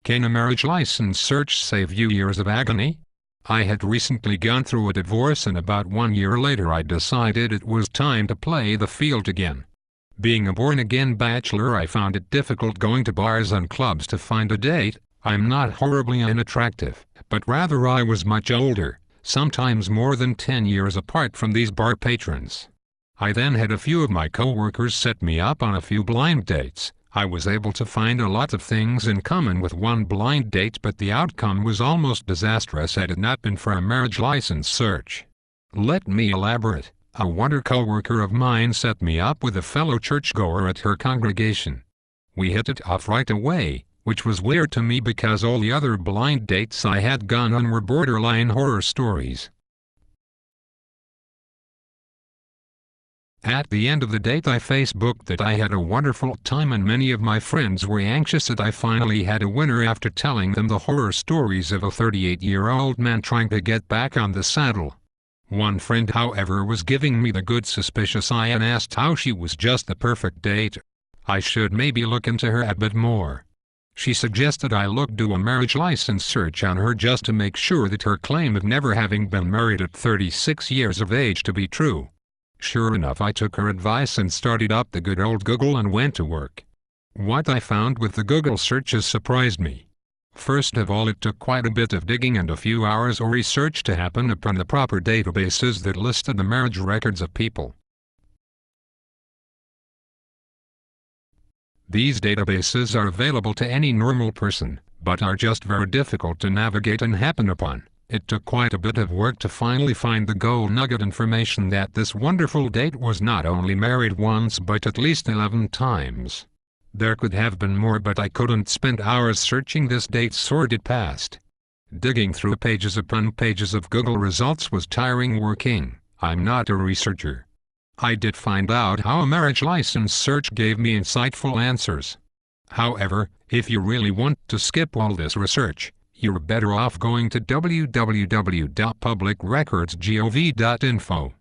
Can a marriage license search save you years of agony? I had recently gone through a divorce, and about 1 year later I decided it was time to play the field again. Being a born-again bachelor, I found it difficult going to bars and clubs to find a date. I'm not horribly unattractive, but rather I was much older, sometimes more than 10 years apart from these bar patrons. I then had a few of my co-workers set me up on a few blind dates. I was able to find a lot of things in common with one blind date, but the outcome was almost disastrous had it not been for a marriage license search. Let me elaborate. A wonder co-worker of mine set me up with a fellow churchgoer at her congregation. We hit it off right away, which was weird to me because all the other blind dates I had gone on were borderline horror stories. At the end of the date, I Facebooked that I had a wonderful time, and many of my friends were anxious that I finally had a winner after telling them the horror stories of a 38-year-old man trying to get back on the saddle. One friend, however, was giving me the good suspicious eye and asked how she was just the perfect date. I should maybe look into her a bit more. She suggested I do a marriage license search on her just to make sure that her claim of never having been married at 36 years of age to be true. Sure enough, I took her advice and started up the good old Google and went to work. What I found with the Google searches surprised me. First of all, it took quite a bit of digging and a few hours of research to happen upon the proper databases that listed the marriage records of people. These databases are available to any normal person, but are just very difficult to navigate and happen upon. It took quite a bit of work to finally find the gold nugget information that this wonderful date was not only married once but at least 11 times. There could have been more, but I couldn't spend hours searching this date's sordid past. Digging through pages upon pages of Google results was tiring working. I'm not a researcher. I did find out how a marriage license search gave me insightful answers. However, if you really want to skip all this research, you're better off going to www.publicrecordsgov.info.